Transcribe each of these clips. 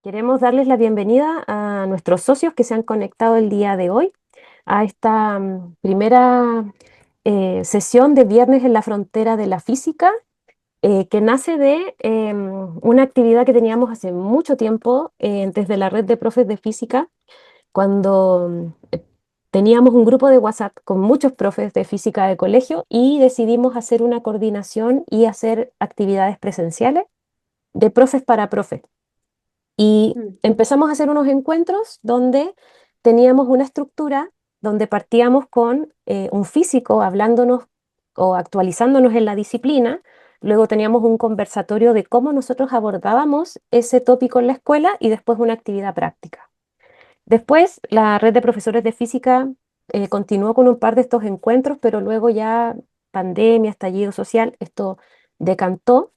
Queremos darles la bienvenida a nuestros socios que se han conectado el día de hoy a esta primera sesión de Viernes en la Frontera de la Física, que nace de una actividad que teníamos hace mucho tiempo desde la red de profes de física, cuando teníamos un grupo de WhatsApp con muchos profes de física de colegio y decidimos hacer una coordinación y hacer actividades presenciales de profes para profes. Y Mm, empezamos a hacer unos encuentros donde teníamos una estructura donde partíamos con un físico hablándonos o actualizándonos en la disciplina. Luego teníamos un conversatorio de cómo nosotros abordábamos ese tópico en la escuela y después una actividad práctica. Después, la red de profesores de física continuó con un par de estos encuentros, pero luego ya pandemia, estallido social, esto decantó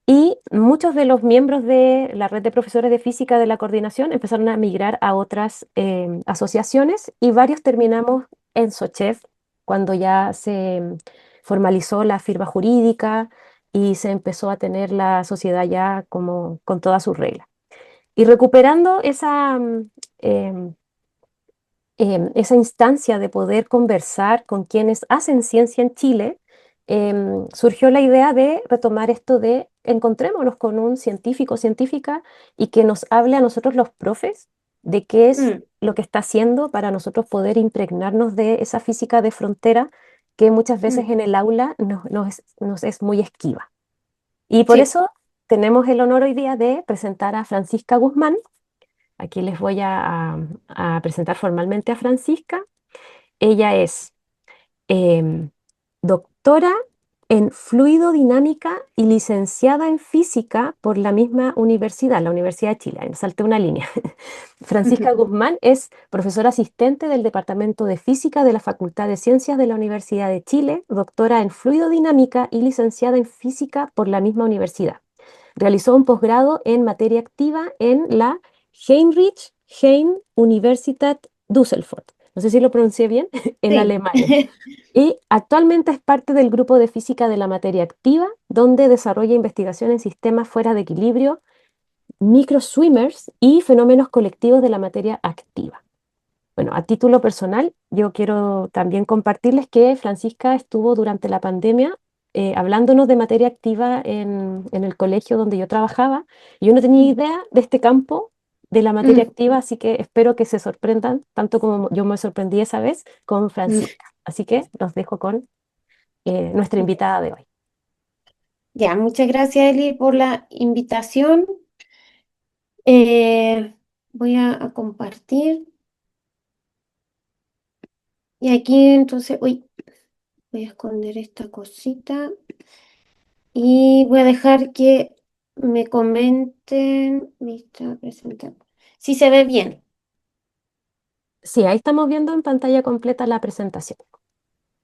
y muchos de los miembros de la red de profesores de física de la coordinación empezaron a migrar a otras asociaciones y varios terminamos en SOCHEF cuando ya se formalizó la firma jurídica y se empezó a tener la sociedad ya como con todas sus reglas. Y recuperando em, esa instancia de poder conversar con quienes hacen ciencia en Chile, surgió la idea de retomar esto de encontrémonos con un científico o científica y que nos hable a nosotros los profes de qué es mm, lo que está haciendo para nosotros poder impregnarnos de esa física de frontera que muchas veces mm. en el aula nos es muy esquiva. Y por Sí. eso tenemos el honor hoy día de presentar a Francisca Guzmán. Aquí les voy a presentar formalmente a Francisca. Ella es doctora en fluidodinámica y licenciada en física por la misma universidad, la Universidad de Chile. Ahí me salté una línea. Francisca Guzmán es profesora asistente del Departamento de Física de la Facultad de Ciencias de la Universidad de Chile, doctora en fluidodinámica y licenciada en física por la misma universidad. Realizó un posgrado en materia activa en la Heinrich Heine Universität Düsseldorf. No sé si lo pronuncié bien, en Sí. Alemania. Y actualmente es parte del grupo de física de la materia activa, donde desarrolla investigación en sistemas fuera de equilibrio, microswimmers y fenómenos colectivos de la materia activa. Bueno, a título personal, yo quiero también compartirles que Francisca estuvo durante la pandemia hablándonos de materia activa en el colegio donde yo trabajaba. Yo no tenía Mm, idea de este campo de la materia mm, activa, así que espero que se sorprendan, tanto como yo me sorprendí esa vez con mm. Francisca. Así que los dejo con nuestra invitada de hoy. Ya, muchas gracias, Eli, por la invitación. Eh, Voy a compartir. Y aquí entonces, uy, voy a esconder esta cosita y voy a dejar que me comenten. Vista, presentar. Si se ve bien. Sí, ahí estamos viendo en pantalla completa la presentación.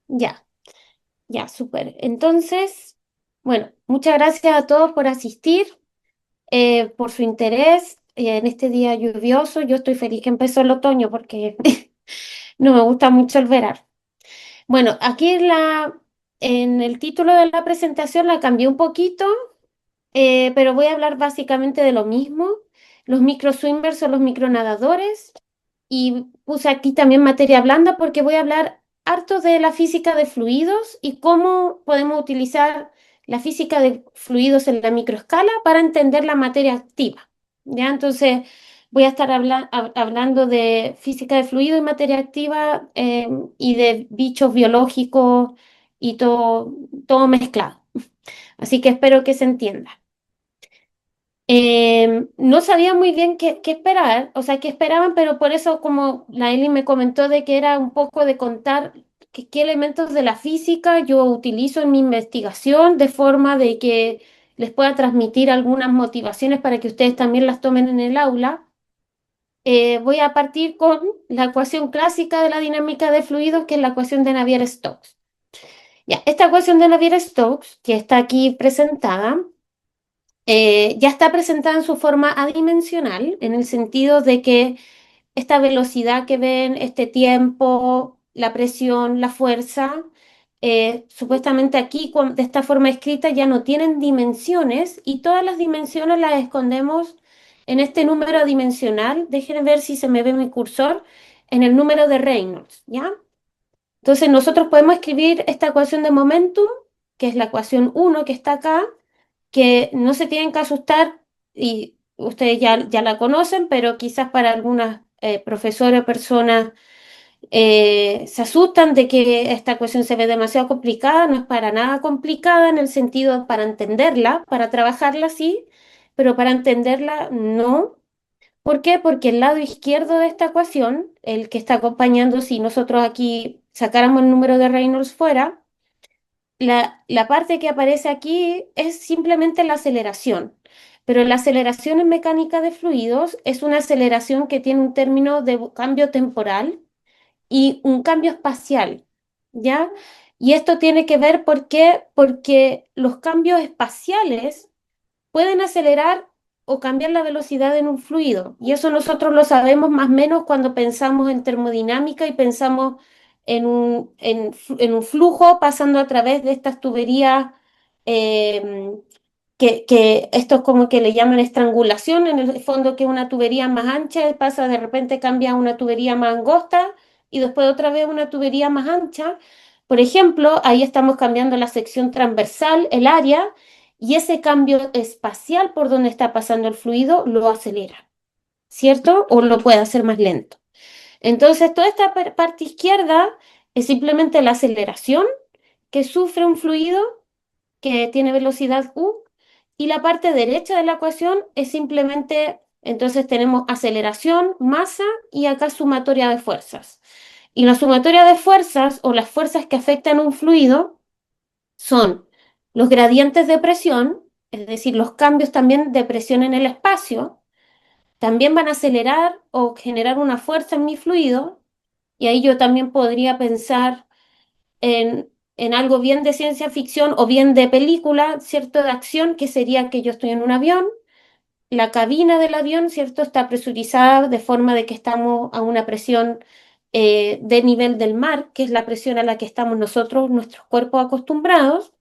Ya, ya, súper. Entonces, bueno, muchas gracias a todos por asistir. Por su interés en este día lluvioso. Yo estoy feliz que empezó el otoño porque no me gusta mucho el verano. Bueno, aquí en el título de la presentación la cambié un poquito, pero voy a hablar básicamente de lo mismo. Los microswimmers son los micronadadores y puse aquí también materia blanda porque voy a hablar harto de la física de fluidos y cómo podemos utilizar la física de fluidos en la microescala para entender la materia activa. ¿Ya? Entonces, voy a estar hablando de física de fluidos y materia activa y de bichos biológicos y todo mezclado. Así que espero que se entienda. No sabía muy bien qué esperar, o sea, qué esperaban, pero por eso como la Eli me comentó de que era un poco de contar qué elementos de la física yo utilizo en mi investigación de forma de que les pueda transmitir algunas motivaciones para que ustedes también las tomen en el aula. Voy a partir con la ecuación clásica de la dinámica de fluidos, que es la ecuación de Navier-Stokes. Ya, esta ecuación de Navier-Stokes, que está aquí presentada, ya está presentada en su forma adimensional, en el sentido de que esta velocidad que ven, este tiempo, la presión, la fuerza, supuestamente aquí de esta forma escrita ya no tienen dimensiones y todas las dimensiones las escondemos en este número adimensional, déjenme ver si se me ve mi cursor, en el número de Reynolds, ¿ya? Entonces nosotros podemos escribir esta ecuación de momentum, que es la ecuación uno que está acá, que no se tienen que asustar y ustedes ya la conocen, pero quizás para algunas profesores o personas se asustan de que esta ecuación se ve demasiado complicada. No es para nada complicada en el sentido para entenderla, para trabajarla sí, pero para entenderla no. ¿Por qué? Porque el lado izquierdo de esta ecuación, el que está acompañando, si nosotros aquí sacáramos el número de Reynolds fuera, la parte que aparece aquí es simplemente la aceleración. Pero la aceleración en mecánica de fluidos es una aceleración que tiene un término de cambio temporal y un cambio espacial, ¿ya? Y esto tiene que ver porque los cambios espaciales pueden acelerar o cambiar la velocidad en un fluido. Y eso nosotros lo sabemos más o menos cuando pensamos en termodinámica y pensamos en un flujo pasando a través de estas tuberías eh, que esto es como que le llaman estrangulación, en el fondo que una tubería más ancha pasa de repente cambia a una tubería más angosta y después otra vez una tubería más ancha. Por ejemplo, ahí estamos cambiando la sección transversal, el área, y ese cambio espacial por donde está pasando el fluido lo acelera, ¿cierto? O lo puede hacer más lento. Entonces, toda esta parte izquierda es simplemente la aceleración que sufre un fluido que tiene velocidad u, y la parte derecha de la ecuación es simplemente, entonces tenemos aceleración, masa y acá sumatoria de fuerzas. Y la sumatoria de fuerzas o las fuerzas que afectan un fluido son los gradientes de presión, es decir, los cambios también de presión en el espacio, también van a acelerar o generar una fuerza en mi fluido, y ahí yo también podría pensar en algo bien de ciencia ficción o bien de película, ¿cierto? De acción, que sería que yo estoy en un avión, la cabina del avión, ¿cierto? Está presurizada de forma de que estamos a una presión de nivel del mar, que es la presión a la que estamos nosotros, nuestros cuerpos acostumbrados,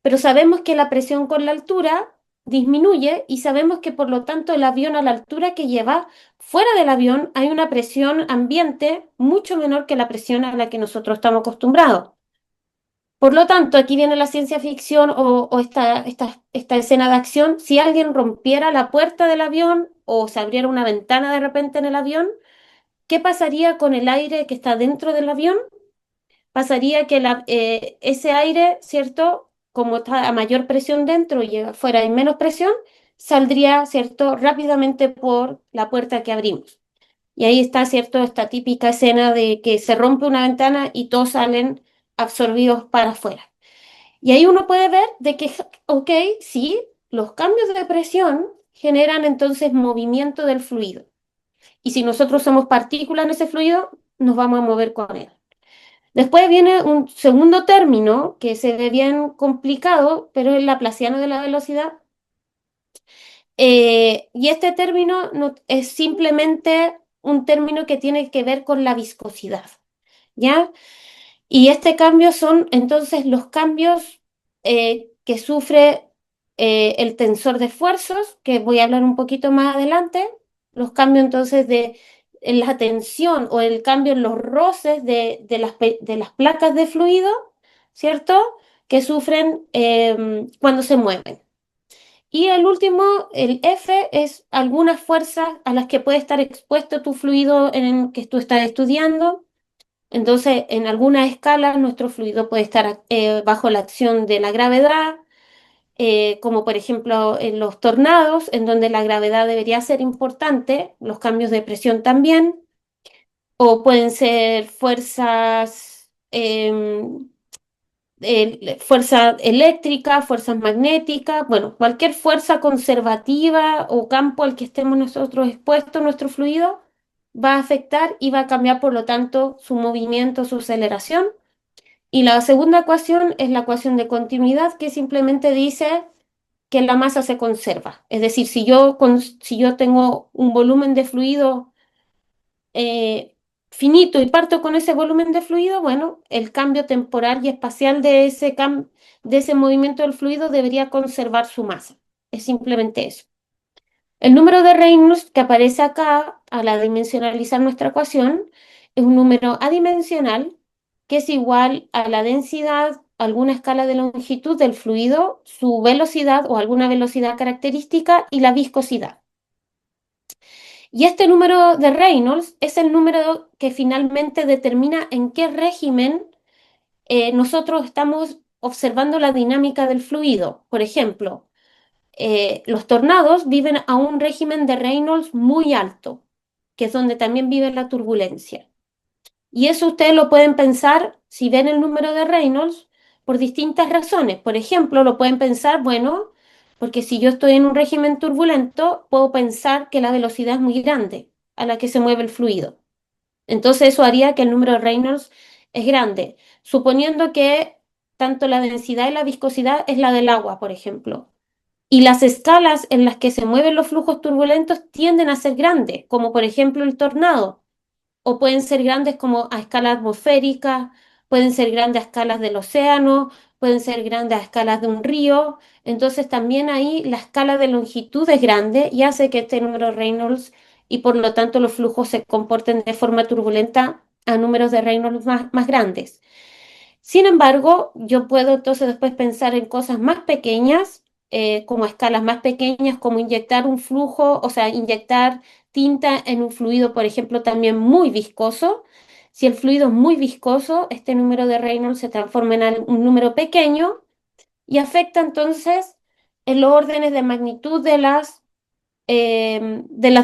pero sabemos que la presión con la altura disminuye y sabemos que por lo tanto el avión a la altura que lleva, fuera del avión hay una presión ambiente mucho menor que la presión a la que nosotros estamos acostumbrados. Por lo tanto, aquí viene la ciencia ficción o esta escena de acción. Si alguien rompiera la puerta del avión o se abriera una ventana de repente en el avión, ¿qué pasaría con el aire que está dentro del avión? Pasaría que ese aire, ¿cierto? Como está a mayor presión dentro y afuera hay menos presión, saldría, ¿cierto? Rápidamente por la puerta que abrimos. Y ahí está, ¿cierto? Esta típica escena de que se rompe una ventana y todos salen absorbidos para afuera. Y ahí uno puede ver de que, ok, sí, los cambios de presión generan entonces movimiento del fluido. Y si nosotros somos partículas en ese fluido, nos vamos a mover con él. Después viene un segundo término que se ve bien complicado, pero es el laplaciano de la velocidad. Y este término es simplemente un término que tiene que ver con la viscosidad, ¿ya? Y este cambio son entonces los cambios que sufre el tensor de esfuerzos, que voy a hablar un poquito más adelante, los cambios entonces de en la tensión o el cambio en los roces de las placas de fluido, ¿cierto? Que sufren cuando se mueven. Y el último, el F, es algunas fuerzas a las que puede estar expuesto tu fluido en que tú estás estudiando. Entonces, en algunas escalas, nuestro fluido puede estar bajo la acción de la gravedad, como por ejemplo en los tornados, en donde la gravedad debería ser importante, los cambios de presión también, o pueden ser fuerzas, fuerza eléctrica, fuerzas magnéticas, bueno, cualquier fuerza conservativa o campo al que estemos nosotros expuestos, nuestro fluido, va a afectar y va a cambiar, por lo tanto, su movimiento, su aceleración. Y la segunda ecuación es la ecuación de continuidad, que simplemente dice que la masa se conserva. Es decir, si yo tengo un volumen de fluido finito y parto con ese volumen de fluido, bueno, el cambio temporal y espacial de ese movimiento del fluido debería conservar su masa. Es simplemente eso. El número de Reynolds que aparece acá al adimensionalizar nuestra ecuación es un número adimensional que es igual a la densidad, alguna escala de longitud del fluido, su velocidad o alguna velocidad característica y la viscosidad. Y este número de Reynolds es el número que finalmente determina en qué régimen nosotros estamos observando la dinámica del fluido. Por ejemplo, los tornados viven a un régimen de Reynolds muy alto, que es donde también vive la turbulencia. Y eso ustedes lo pueden pensar si ven el número de Reynolds por distintas razones. Por ejemplo, lo pueden pensar, bueno, porque si yo estoy en un régimen turbulento, puedo pensar que la velocidad es muy grande a la que se mueve el fluido. Entonces eso haría que el número de Reynolds es grande, suponiendo que tanto la densidad y la viscosidad es la del agua, por ejemplo. Y las escalas en las que se mueven los flujos turbulentos tienden a ser grandes, como por ejemplo el tornado, o pueden ser grandes como a escala atmosférica, pueden ser grandes a escalas del océano, pueden ser grandes a escalas de un río. Entonces también ahí la escala de longitud es grande y hace que este número de Reynolds y por lo tanto los flujos se comporten de forma turbulenta a números de Reynolds más grandes. Sin embargo, yo puedo entonces después pensar en cosas más pequeñas, como a escalas más pequeñas, como inyectar un flujo, o sea, inyectar tinta en un fluido, por ejemplo, también muy viscoso. Si el fluido es muy viscoso, este número de Reynolds se transforma en un número pequeño y afecta entonces en los órdenes de magnitud de las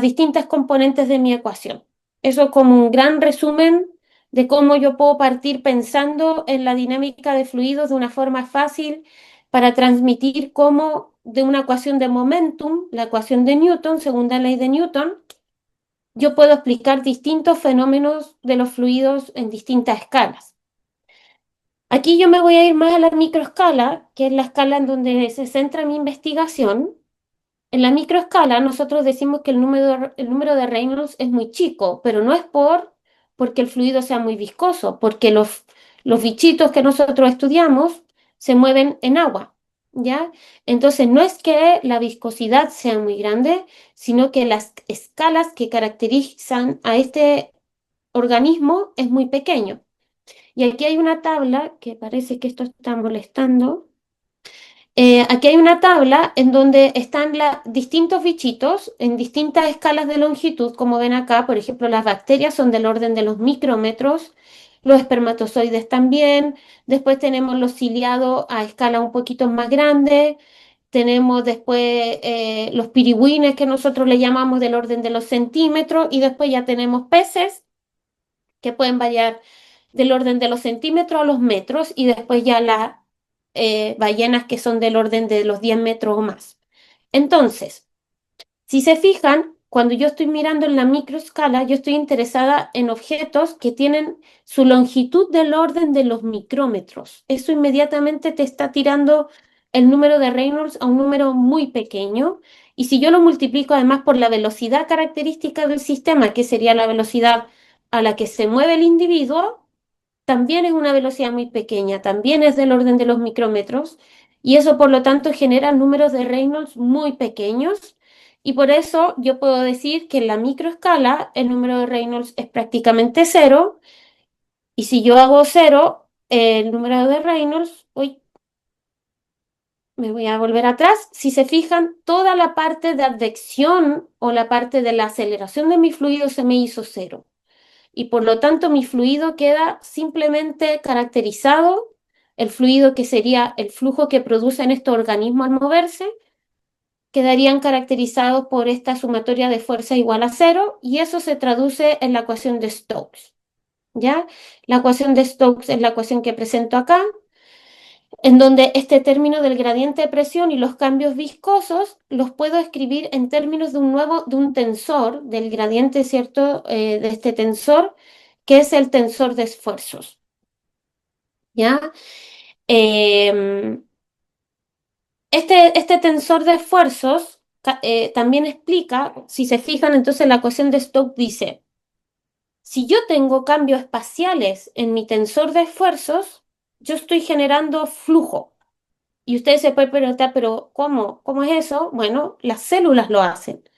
distintas componentes de mi ecuación. Eso es como un gran resumen de cómo yo puedo partir pensando en la dinámica de fluidos de una forma fácil para transmitir cómo de una ecuación de momentum, la ecuación de Newton, segunda ley de Newton, yo puedo explicar distintos fenómenos de los fluidos en distintas escalas. Aquí yo me voy a ir más a la microescala, que es la escala en donde se centra mi investigación. En la microescala, nosotros decimos que el número de Reynolds es muy chico, pero no es porque el fluido sea muy viscoso, porque los bichitos que nosotros estudiamos se mueven en agua, ¿ya? Entonces, no es que la viscosidad sea muy grande, sino que las escalas que caracterizan a este organismo es muy pequeño. Y aquí hay una tabla que parece que esto está molestando. Aquí hay una tabla en donde están distintos bichitos en distintas escalas de longitud, como ven acá, por ejemplo, las bacterias son del orden de los micrómetros, los espermatozoides también, después tenemos los ciliados a escala un poquito más grande, tenemos después los pirigüines que nosotros le llamamos del orden de los centímetros y después ya tenemos peces que pueden variar del orden de los centímetros a los metros y después ya las ballenas que son del orden de los 10 metros o más. Entonces, si se fijan, cuando yo estoy mirando en la microescala, yo estoy interesada en objetos que tienen su longitud del orden de los micrómetros. Eso inmediatamente te está tirando el número de Reynolds a un número muy pequeño. Y si yo lo multiplico además por la velocidad característica del sistema, que sería la velocidad a la que se mueve el individuo, también es una velocidad muy pequeña, también es del orden de los micrómetros, y eso por lo tanto genera números de Reynolds muy pequeños, y por eso yo puedo decir que en la microescala el número de Reynolds es prácticamente cero, y si yo hago cero, el número de Reynolds, uy, me voy a volver atrás, si se fijan, toda la parte de advección o la parte de la aceleración de mi fluido se me hizo cero. Y por lo tanto mi fluido queda simplemente caracterizado, el fluido que sería el flujo que producen estos organismos al moverse, quedarían caracterizados por esta sumatoria de fuerza igual a cero y eso se traduce en la ecuación de Stokes, ¿ya? La ecuación de Stokes es la ecuación que presento acá, en donde este término del gradiente de presión y los cambios viscosos los puedo escribir en términos de un tensor, del gradiente, ¿cierto? De este tensor, que es el tensor de esfuerzos, ¿ya? Eh, este tensor de esfuerzos también explica, si se fijan, entonces la ecuación de Stokes dice, si yo tengo cambios espaciales en mi tensor de esfuerzos, yo estoy generando flujo. Y ustedes se pueden preguntar, pero ¿cómo? ¿Cómo es eso? Bueno, las células lo hacen.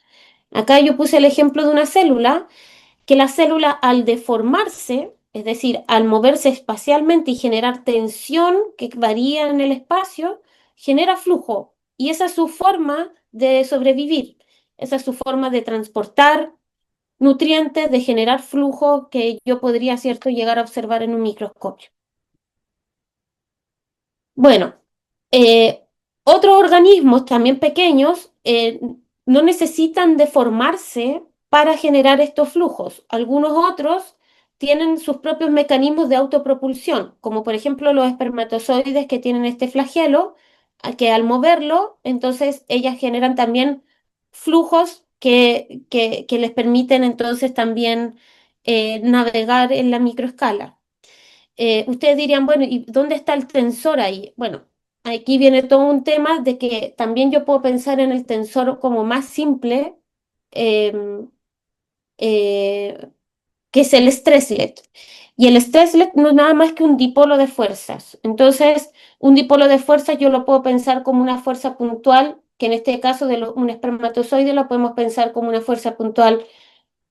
Acá yo puse el ejemplo de una célula, que la célula al deformarse, es decir, al moverse espacialmente y generar tensión que varía en el espacio, genera flujo. Y esa es su forma de sobrevivir. Esa es su forma de transportar nutrientes, de generar flujo que yo podría, cierto, llegar a observar en un microscopio. Bueno, eh, otros organismos también pequeños no necesitan deformarse para generar estos flujos. Algunos otros tienen sus propios mecanismos de autopropulsión, como por ejemplo los espermatozoides que tienen este flagelo, que al moverlo, entonces ellas generan también flujos que les permiten entonces también navegar en la microescala. Ustedes dirían, bueno, ¿y dónde está el tensor ahí? Bueno, aquí viene todo un tema de que también yo puedo pensar en el tensor como más simple, eh, eh, que es el stresslet. Y el stresslet no es nada más que un dipolo de fuerzas. Entonces, un dipolo de fuerzas yo lo puedo pensar como una fuerza puntual, que en este caso de un espermatozoide lo podemos pensar como una fuerza puntual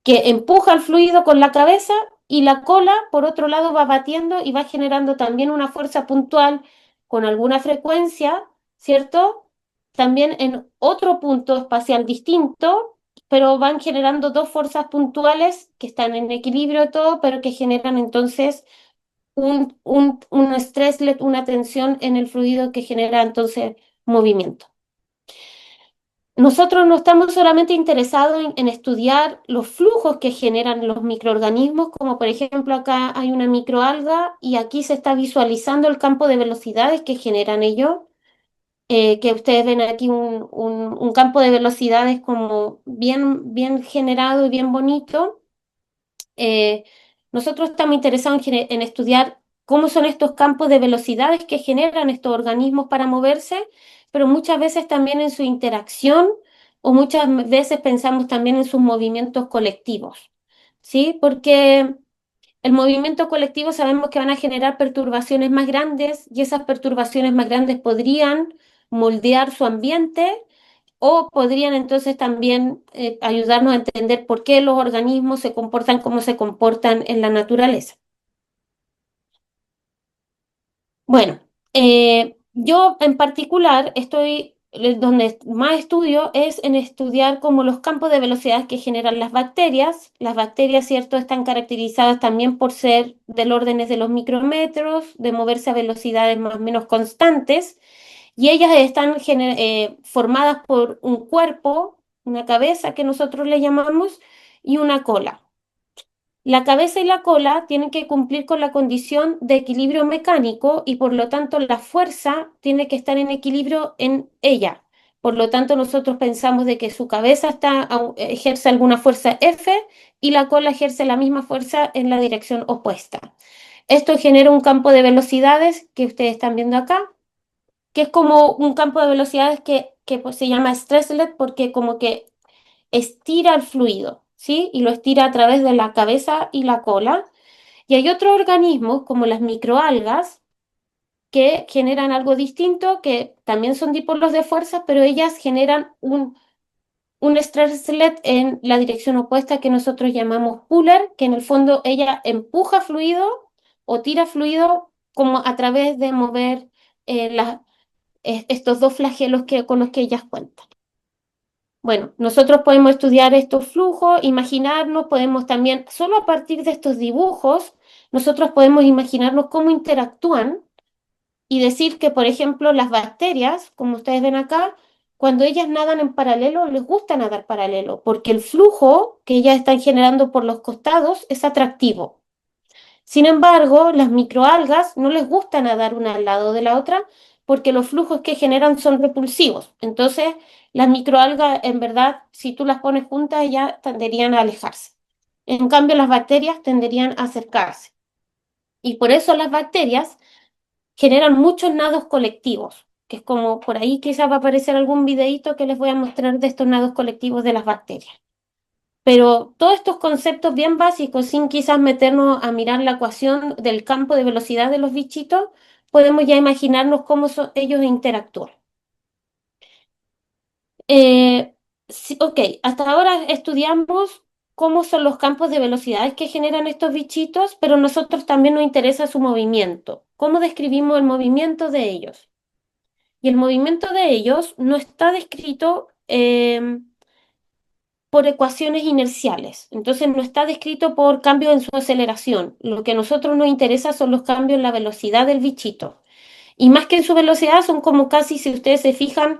que empuja el fluido con la cabeza y la cola, por otro lado, va batiendo y va generando también una fuerza puntual con alguna frecuencia, ¿cierto? También en otro punto espacial distinto, pero van generando dos fuerzas puntuales que están en equilibrio todo, pero que generan entonces un stresslet, una tensión en el fluido que genera entonces movimiento. Nosotros no estamos solamente interesados en estudiar los flujos que generan los microorganismos, como por ejemplo acá hay una microalga y aquí se está visualizando el campo de velocidades que generan ellos, que ustedes ven aquí un campo de velocidades como bien generado y bien bonito. Eh, Nosotros estamos interesados en estudiar cómo son estos campos de velocidades que generan estos organismos para moverse, pero muchas veces también en su interacción o muchas veces pensamos también en sus movimientos colectivos, ¿sí? Porque el movimiento colectivo sabemos que van a generar perturbaciones más grandes y esas perturbaciones más grandes podrían moldear su ambiente o podrían entonces también ayudarnos a entender por qué los organismos se comportan como se comportan en la naturaleza. Bueno, yo en particular estoy, donde más estudio es en estudiar como los campos de velocidad que generan las bacterias. Las bacterias, ¿cierto?, están caracterizadas también por ser del orden de los micrómetros, de moverse a velocidades más o menos constantes. Y ellas están formadas por un cuerpo, una cabeza que nosotros le llamamos, y una cola. La cabeza y la cola tienen que cumplir con la condición de equilibrio mecánico y por lo tanto la fuerza tiene que estar en equilibrio en ella. Por lo tanto, nosotros pensamos de que su cabeza ejerce alguna fuerza F y la cola ejerce la misma fuerza en la dirección opuesta. Esto genera un campo de velocidades que ustedes están viendo acá, que es como un campo de velocidades que pues, se llama stresslet porque como que estira el fluido, ¿sí? Y lo estira a través de la cabeza y la cola. Y hay otros organismos como las microalgas que generan algo distinto, que también son dipolos de fuerza, pero ellas generan un stresslet en la dirección opuesta que nosotros llamamos puller, que en el fondo ella empuja fluido o tira fluido como a través de mover estos dos flagelos con los que ellas cuentan. Bueno, nosotros podemos estudiar estos flujos, imaginarnos, podemos también, solo a partir de estos dibujos, nosotros podemos imaginarnos cómo interactúan y decir que, por ejemplo, las bacterias, como ustedes ven acá, cuando ellas nadan en paralelo, les gusta nadar paralelo, porque el flujo que ellas están generando por los costados es atractivo. Sin embargo, las microalgas no les gusta nadar una al lado de la otra porque los flujos que generan son repulsivos. Entonces, las microalgas, en verdad, si tú las pones juntas, ya tenderían a alejarse. En cambio, las bacterias tenderían a acercarse. Y por eso las bacterias generan muchos nados colectivos, que es como por ahí quizás va a aparecer algún videíto que les voy a mostrar de estos nados colectivos de las bacterias. Pero todos estos conceptos bien básicos, sin quizás meternos a mirar la ecuación del campo de velocidad de los bichitos, podemos ya imaginarnos cómo ellos interactúan. Eh, Sí, ok, hasta ahora estudiamos cómo son los campos de velocidades que generan estos bichitos, pero a nosotros también nos interesa su movimiento. ¿Cómo describimos el movimiento de ellos? Y el movimiento de ellos no está descrito por ecuaciones inerciales, entonces no está descrito por cambios en su aceleración. Lo que a nosotros nos interesa son los cambios en la velocidad del bichito. Y más que en su velocidad, son como casi, si ustedes se fijan,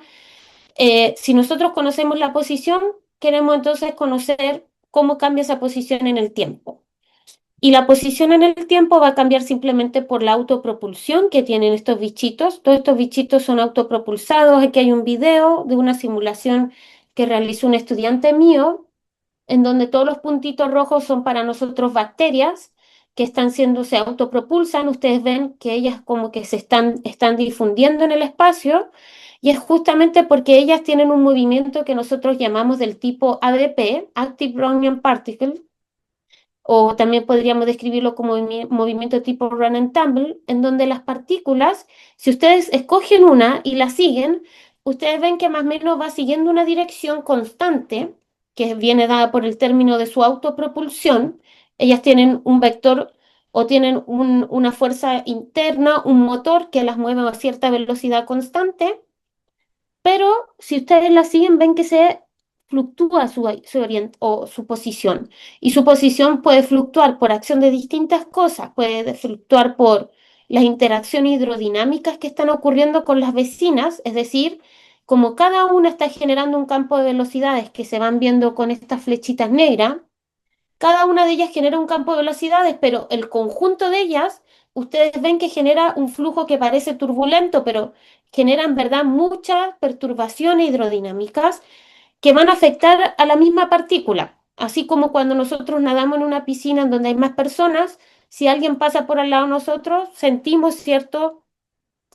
si nosotros conocemos la posición, queremos entonces conocer cómo cambia esa posición en el tiempo. Y la posición en el tiempo va a cambiar simplemente por la autopropulsión que tienen estos bichitos. Todos estos bichitos son autopropulsados. Aquí hay un video de una simulación que realizó un estudiante mío, en donde todos los puntitos rojos son para nosotros bacterias que se autopropulsan. Ustedes ven que ellas como que están difundiendo en el espacio y es justamente porque ellas tienen un movimiento que nosotros llamamos del tipo ADP, Active Brownian Particle, o también podríamos describirlo como movimiento tipo run and tumble, en donde las partículas, si ustedes escogen una y la siguen, ustedes ven que más o menos va siguiendo una dirección constante, que viene dada por el término de su autopropulsión. Ellas tienen un vector o tienen una fuerza interna, un motor que las mueve a cierta velocidad constante, pero si ustedes la siguen, ven que se fluctúa o su posición. Y su posición puede fluctuar por acción de distintas cosas. Puede fluctuar por las interacciones hidrodinámicas que están ocurriendo con las vecinas, es decir, como cada una está generando un campo de velocidades que se van viendo con estas flechitas negras, cada una de ellas genera un campo de velocidades, pero el conjunto de ellas, ustedes ven que genera un flujo que parece turbulento, pero genera en verdad muchas perturbaciones hidrodinámicas que van a afectar a la misma partícula. Así como cuando nosotros nadamos en una piscina en donde hay más personas, si alguien pasa por al lado de nosotros, sentimos, ¿cierto?,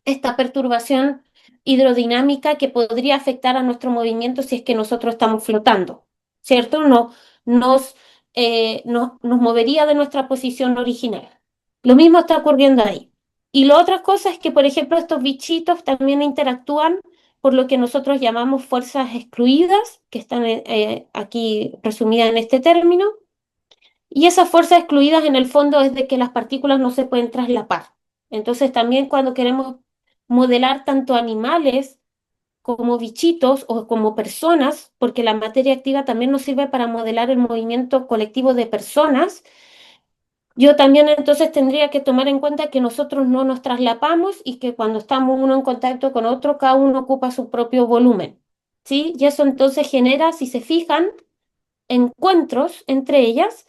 esta perturbación hidrodinámica que podría afectar a nuestro movimiento si es que nosotros estamos flotando, ¿cierto? No, nos movería de nuestra posición original. Lo mismo está ocurriendo ahí. Y la otra cosa es que, por ejemplo, estos bichitos también interactúan por lo que nosotros llamamos fuerzas excluidas, que están aquí resumidas en este término, y esas fuerzas excluidas en el fondo es de que las partículas no se pueden traslapar. Entonces también cuando queremos modelar tanto animales como bichitos o como personas, porque la materia activa también nos sirve para modelar el movimiento colectivo de personas, yo también entonces tendría que tomar en cuenta que nosotros no nos traslapamos y que cuando estamos uno en contacto con otro, cada uno ocupa su propio volumen. ¿Sí? Y eso entonces genera, si se fijan, encuentros entre ellas,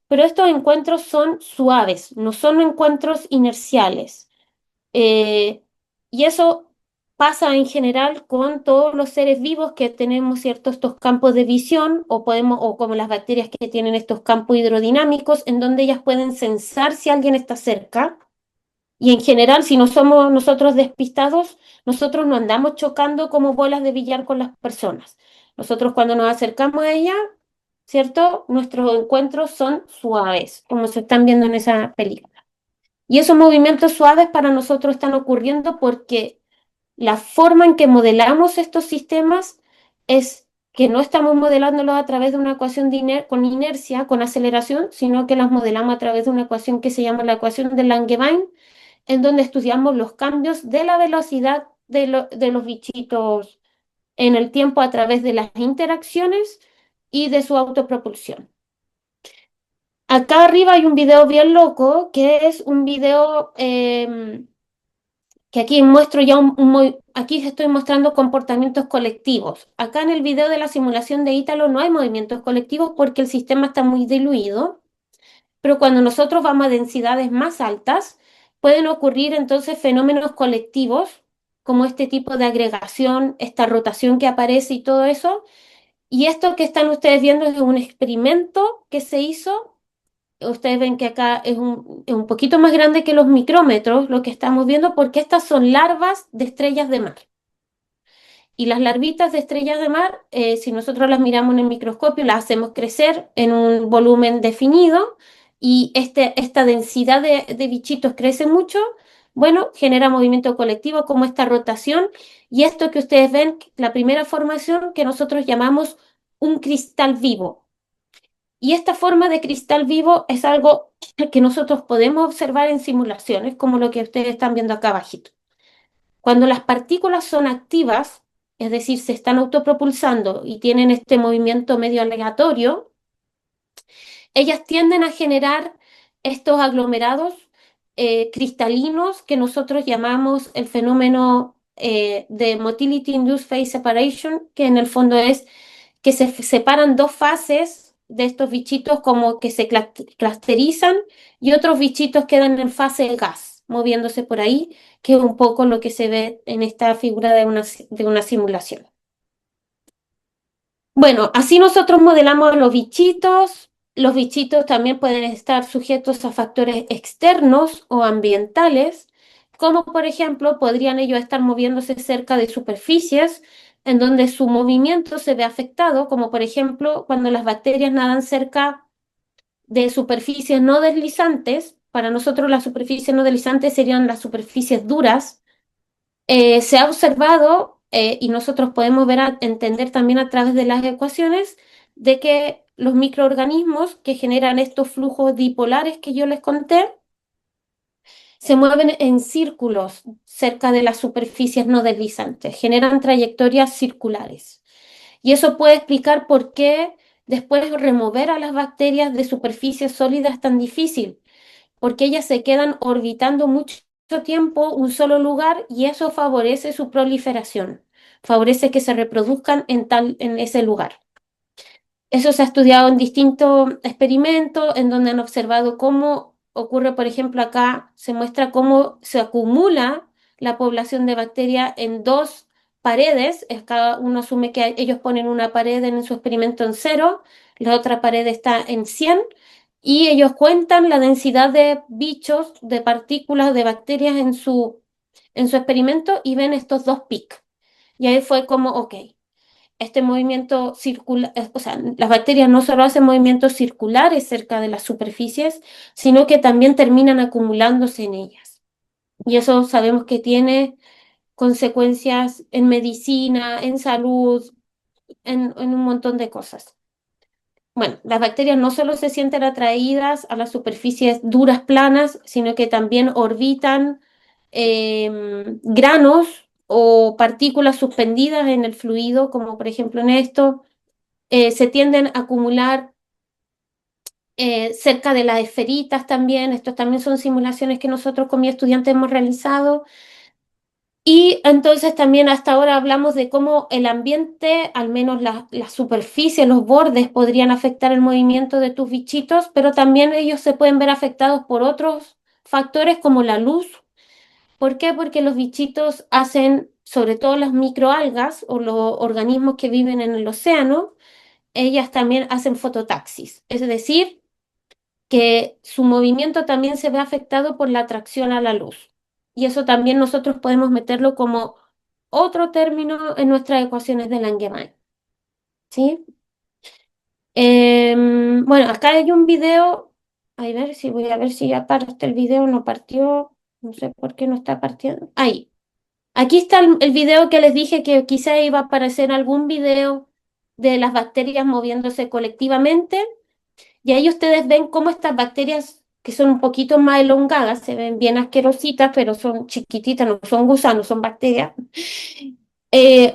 pero estos encuentros son suaves, no son encuentros inerciales. Eh, y eso pasa en general con todos los seres vivos que tenemos ciertos estos campos de visión o como las bacterias que tienen estos campos hidrodinámicos en donde ellas pueden sensar si alguien está cerca. Y en general, si no somos nosotros despistados, nosotros no andamos chocando como bolas de billar con las personas. Nosotros cuando nos acercamos a ella, ¿cierto? Nuestros encuentros son suaves, como se están viendo en esa película. Y esos movimientos suaves para nosotros están ocurriendo porque la forma en que modelamos estos sistemas es que no estamos modelándolos a través de una ecuación con inercia, con aceleración, sino que las modelamos a través de una ecuación que se llama la ecuación de Langevin, en donde estudiamos los cambios de la velocidad de los bichitos en el tiempo a través de las interacciones y de su autopropulsión. Acá arriba hay un video bien loco, que es un video que aquí muestro ya aquí estoy mostrando comportamientos colectivos. Acá en el video de la simulación de Ítalo no hay movimientos colectivos porque el sistema está muy diluido, pero cuando nosotros vamos a densidades más altas, pueden ocurrir entonces fenómenos colectivos, como este tipo de agregación, esta rotación que aparece y todo eso. Y esto que están ustedes viendo es un experimento que se hizo. Ustedes ven que acá es un poquito más grande que los micrómetros, lo que estamos viendo, porque estas son larvas de estrellas de mar. Y las larvitas de estrellas de mar, si nosotros las miramos en el microscopio, las hacemos crecer en un volumen definido y esta densidad de bichitos crece mucho, Bueno, genera movimiento colectivo como esta rotación y esto que ustedes ven, la primera formación que nosotros llamamos un cristal vivo. Y esta forma de cristal vivo es algo que nosotros podemos observar en simulaciones, como lo que ustedes están viendo acá abajito. Cuando las partículas son activas, es decir, se están autopropulsando y tienen este movimiento medio aleatorio, ellas tienden a generar estos aglomerados cristalinos que nosotros llamamos el fenómeno de Motility Induced Phase Separation, que en el fondo es que se separan dos fases de estos bichitos como que se clusterizan y otros bichitos quedan en fase de gas, moviéndose por ahí, que es un poco lo que se ve en esta figura de una simulación. Bueno, así nosotros modelamos los bichitos. Los bichitos también pueden estar sujetos a factores externos o ambientales, como por ejemplo podrían ellos estar moviéndose cerca de superficies en donde su movimiento se ve afectado, como por ejemplo cuando las bacterias nadan cerca de superficies no deslizantes. Para nosotros las superficies no deslizantes serían las superficies duras. Se ha observado, y nosotros podemos ver, entender también a través de las ecuaciones, de que los microorganismos que generan estos flujos dipolares que yo les conté, se mueven en círculos cerca de las superficies no deslizantes, generan trayectorias circulares. Y eso puede explicar por qué después remover a las bacterias de superficies sólidas es tan difícil, porque ellas se quedan orbitando mucho tiempo un solo lugar y eso favorece su proliferación, favorece que se reproduzcan en ese lugar. Eso se ha estudiado en distintos experimentos en donde han observado cómo ocurre, por ejemplo, acá se muestra cómo se acumula la población de bacterias en dos paredes. Cada uno asume que ellos ponen una pared en su experimento en 0, la otra pared está en 100 y ellos cuentan la densidad de bichos, de partículas, de bacterias en su experimento y ven estos dos picos. Y ahí fue como, ok, este movimiento circular, o sea, las bacterias no solo hacen movimientos circulares cerca de las superficies, sino que también terminan acumulándose en ellas. Y eso sabemos que tiene consecuencias en medicina, en salud, en un montón de cosas. Bueno, las bacterias no solo se sienten atraídas a las superficies duras planas, sino que también orbitan granos o partículas suspendidas en el fluido, como por ejemplo en esto, se tienden a acumular cerca de las esferitas también. Estos también son simulaciones que nosotros con mi estudiante hemos realizado. Y entonces también hasta ahora hablamos de cómo el ambiente, al menos la superficie, los bordes, podrían afectar el movimiento de tus bichitos, pero también ellos se pueden ver afectados por otros factores como la luz. ¿Por qué? Porque los bichitos hacen, sobre todo las microalgas o los organismos que viven en el océano, ellas también hacen fototaxis, es decir, que su movimiento también se ve afectado por la atracción a la luz. Y eso también nosotros podemos meterlo como otro término en nuestras ecuaciones de Langevin, ¿sí? Bueno, acá hay un video, a ver si voy a ver si ya parte el video, no partió, no sé por qué no está partiendo. Ahí. Aquí está el video que les dije que quizá iba a aparecer algún video de las bacterias moviéndose colectivamente. Y ahí ustedes ven cómo estas bacterias, que son un poquito más elongadas, se ven bien asquerositas, pero son chiquititas, no son gusanos, son bacterias.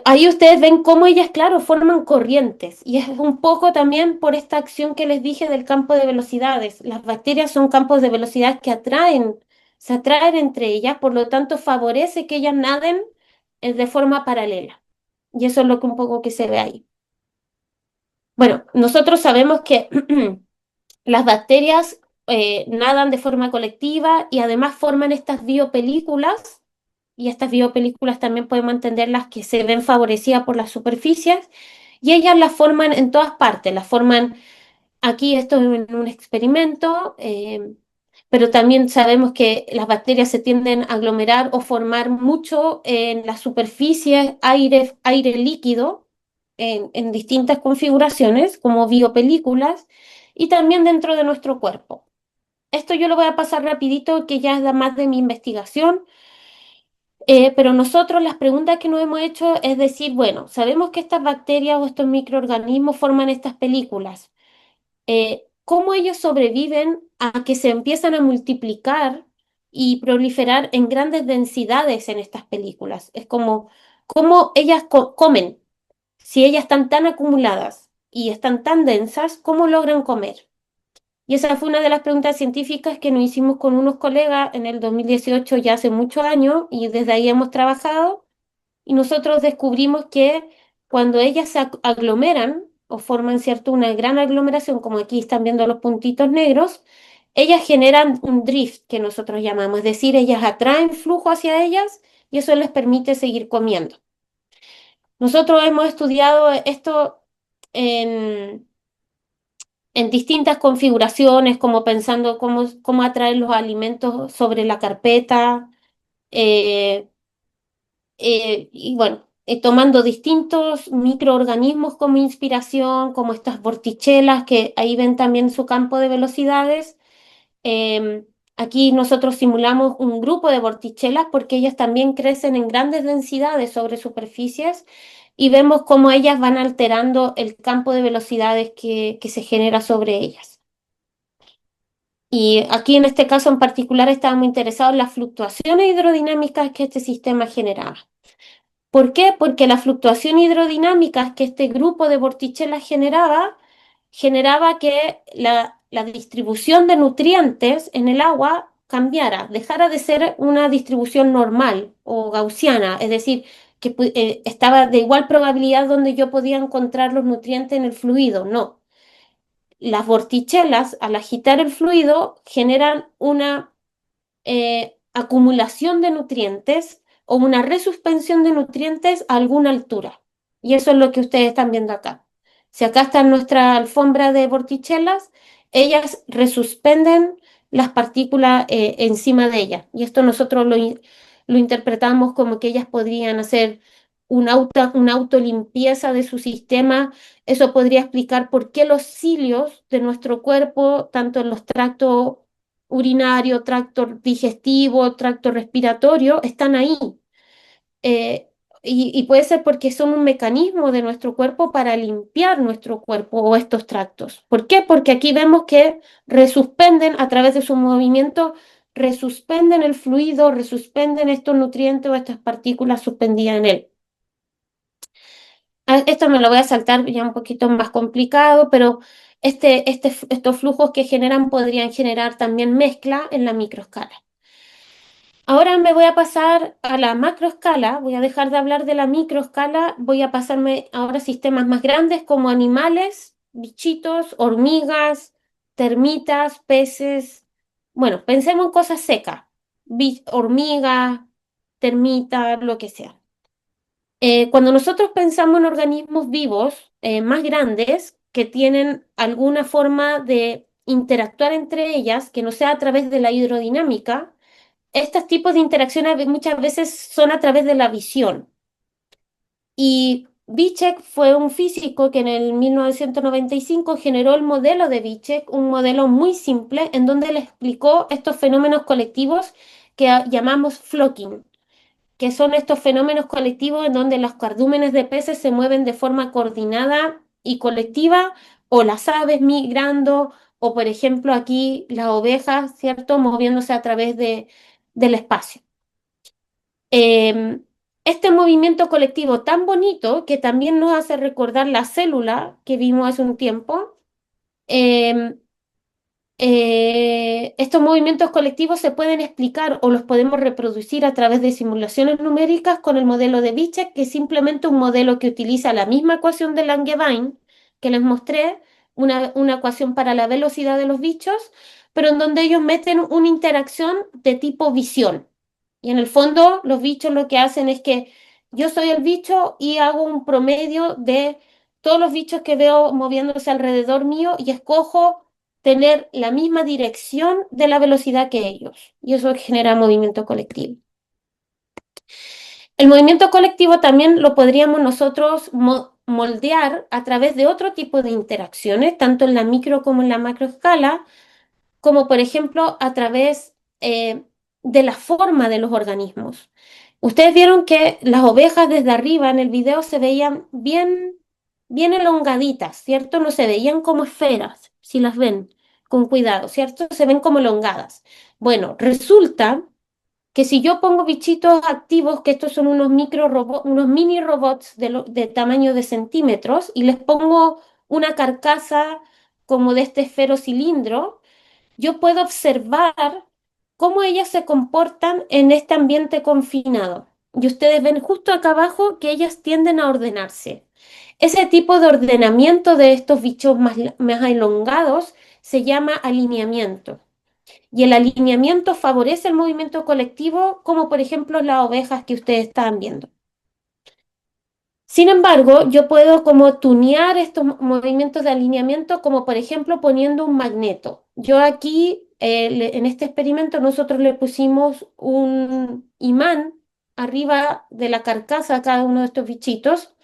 Ahí ustedes ven cómo ellas, claro, forman corrientes. Y es un poco también por esta acción que les dije del campo de velocidades. Las bacterias son campos de velocidad que atraen, se atraen entre ellas, por lo tanto favorece que ellas naden de forma paralela. Y eso es lo que un poco que se ve ahí. Bueno, nosotros sabemos que las bacterias nadan de forma colectiva y además forman estas biopelículas, y estas biopelículas también podemos entenderlas que se ven favorecidas por las superficies, y ellas las forman en todas partes, las forman aquí, esto es en un experimento, pero también sabemos que las bacterias se tienden a aglomerar o formar mucho en las superficies, aire líquido, en distintas configuraciones, como biopelículas, y también dentro de nuestro cuerpo. esto yo lo voy a pasar rapidito, que ya es más de mi investigación. Pero nosotros las preguntas que nos hemos hecho es decir, bueno, sabemos que estas bacterias o estos microorganismos forman estas películas. ¿Cómo ellos sobreviven a que se empiezan a multiplicar y proliferar en grandes densidades en estas películas? Es como, ¿cómo ellas comen? Si ellas están tan acumuladas y están tan densas, ¿cómo logran comer? Y esa fue una de las preguntas científicas que nos hicimos con unos colegas en el 2018, ya hace muchos años, y desde ahí hemos trabajado. Y nosotros descubrimos que cuando ellas se aglomeran o forman, ¿cierto?, una gran aglomeración, como aquí están viendo los puntitos negros, ellas generan un drift que nosotros llamamos, es decir, ellas atraen flujo hacia ellas y eso les permite seguir comiendo. Nosotros hemos estudiado esto en, en distintas configuraciones, como pensando cómo atraer los alimentos sobre la carpeta. eh, y bueno, tomando distintos microorganismos como inspiración, como estas vortichelas, que ahí ven también su campo de velocidades. Eh, Aquí nosotros simulamos un grupo de vortichelas porque ellas también crecen en grandes densidades sobre superficies y vemos cómo ellas van alterando el campo de velocidades que se genera sobre ellas. Y aquí en este caso en particular estábamos interesados en las fluctuaciones hidrodinámicas que este sistema generaba. ¿Por qué? Porque la fluctuación hidrodinámica que este grupo de vortichelas generaba que la distribución de nutrientes en el agua cambiara, dejara de ser una distribución normal o gaussiana, es decir, que estaba de igual probabilidad donde yo podía encontrar los nutrientes en el fluido. No. Las vortichelas, al agitar el fluido, generan una acumulación de nutrientes o una resuspensión de nutrientes a alguna altura. Y eso es lo que ustedes están viendo acá. Si acá está nuestra alfombra de vortichelas, ellas resuspenden las partículas encima de ellas. Y esto nosotros lo interpretamos como que ellas podrían hacer una autolimpieza de su sistema. Eso podría explicar por qué los cilios de nuestro cuerpo, tanto en los tractos urinario, tracto digestivo, tracto respiratorio, están ahí. Eh, y puede ser porque son un mecanismo de nuestro cuerpo para limpiar nuestro cuerpo o estos tractos. ¿Por qué? Porque aquí vemos que resuspenden a través de su movimiento, resuspenden el fluido, resuspenden estos nutrientes o estas partículas suspendidas en él. Esto me lo voy a saltar ya un poquito más complicado, pero estos flujos que generan podrían generar también mezcla en la microescala. Ahora me voy a pasar a la macroescala, voy a dejar de hablar de la microescala, voy a pasarme ahora a sistemas más grandes como animales, bichitos, hormigas, termitas, peces. Bueno, pensemos en cosas secas, hormigas, termitas, lo que sea. Cuando nosotros pensamos en organismos vivos más grandes que tienen alguna forma de interactuar entre ellas, que no sea a través de la hidrodinámica, estos tipos de interacciones muchas veces son a través de la visión. Y Bicek fue un físico que en el 1995 generó el modelo de Bicek, un modelo muy simple en donde le explicó estos fenómenos colectivos que llamamos flocking, que son estos fenómenos colectivos en donde los cardúmenes de peces se mueven de forma coordinada y colectiva, o las aves migrando, o por ejemplo aquí las ovejas, ¿cierto?, moviéndose a través del espacio. Eh, este movimiento colectivo tan bonito que también nos hace recordar la célula que vimos hace un tiempo, eh, estos movimientos colectivos se pueden explicar o los podemos reproducir a través de simulaciones numéricas con el modelo de Bicek, que es simplemente un modelo que utiliza la misma ecuación de Langevin que les mostré, una ecuación para la velocidad de los bichos, pero en donde ellos meten una interacción de tipo visión. Y en el fondo, los bichos lo que hacen es que yo soy el bicho y hago un promedio de todos los bichos que veo moviéndose alrededor mío y escojo tener la misma dirección de la velocidad que ellos. Y eso genera movimiento colectivo. El movimiento colectivo también lo podríamos nosotros moldear a través de otro tipo de interacciones, tanto en la micro como en la macroescala, como por ejemplo a través de la forma de los organismos. Ustedes vieron que las ovejas desde arriba en el video se veían bien, bien elongaditas, ¿cierto? No se veían como esferas, si las ven con cuidado, ¿cierto? Se ven como elongadas. Bueno, resulta que si yo pongo bichitos activos, que estos son unos micro robots, unos mini robots de tamaño de centímetros, y les pongo una carcasa como de este esferocilindro, yo puedo observar cómo ellas se comportan en este ambiente confinado. Y ustedes ven justo acá abajo que ellas tienden a ordenarse. Ese tipo de ordenamiento de estos bichos más elongados se llama alineamiento. Y el alineamiento favorece el movimiento colectivo, como por ejemplo las ovejas que ustedes están viendo. Sin embargo, yo puedo como tunear estos movimientos de alineamiento, como por ejemplo poniendo un magneto. Yo aquí, en este experimento, nosotros le pusimos un imán arriba de la carcasa a cada uno de estos bichitos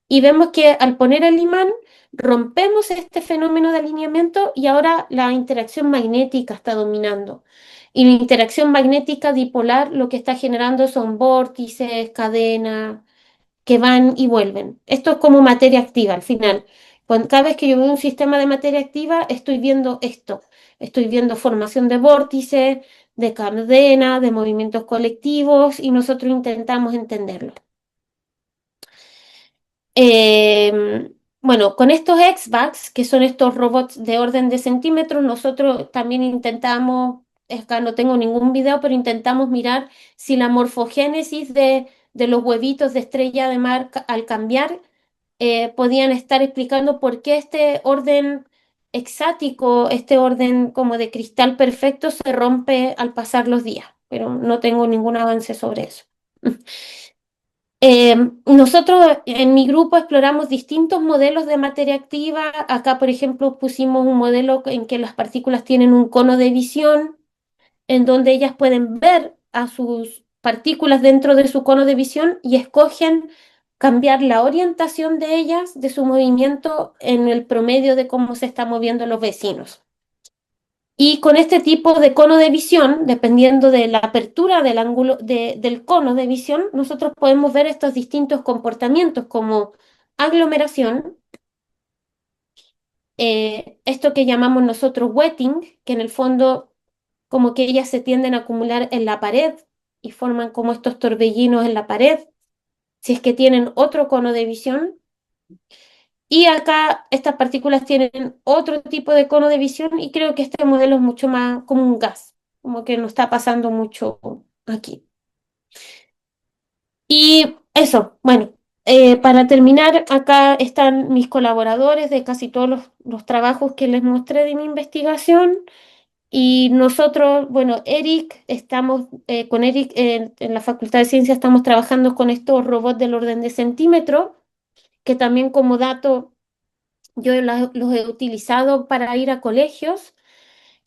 y vemos que al poner el imán rompemos este fenómeno de alineamiento y ahora la interacción magnética está dominando. Y la interacción magnética dipolar lo que está generando son vórtices, cadenas que van y vuelven. Esto es como materia activa al final. Cada vez que yo veo un sistema de materia activa, estoy viendo esto. Estoy viendo formación de vórtices, de cadena, de movimientos colectivos y nosotros intentamos entenderlo. Bueno, con estos X-Bags, que son estos robots de orden de centímetros, nosotros también intentamos, acá no tengo ningún video, pero intentamos mirar si la morfogénesis de los huevitos de estrella de mar al cambiar podían estar explicando por qué este orden hexático, este orden como de cristal perfecto se rompe al pasar los días, pero no tengo ningún avance sobre eso. Nosotros en mi grupo exploramos distintos modelos de materia activa. Acá, por ejemplo, pusimos un modelo en que las partículas tienen un cono de visión, en donde ellas pueden ver a sus partículas dentro de su cono de visión y escogen cambiar la orientación de ellas, de su movimiento, en el promedio de cómo se están moviendo los vecinos. Y con este tipo de cono de visión, dependiendo de la apertura del ángulo del cono de visión, nosotros podemos ver estos distintos comportamientos como aglomeración, esto que llamamos nosotros wetting, que en el fondo como que ellas se tienden a acumular en la pared y forman como estos torbellinos en la pared, si es que tienen otro cono de visión. Y acá estas partículas tienen otro tipo de cono de visión y creo que este modelo es mucho más como un gas, como que no está pasando mucho aquí. Y eso, bueno, para terminar, acá están mis colaboradores de casi todos los trabajos que les mostré de mi investigación. Y nosotros, bueno, Eric, estamos con Eric en la Facultad de Ciencias, estamos trabajando con estos robots del orden de centímetro, que también como dato yo los he utilizado para ir a colegios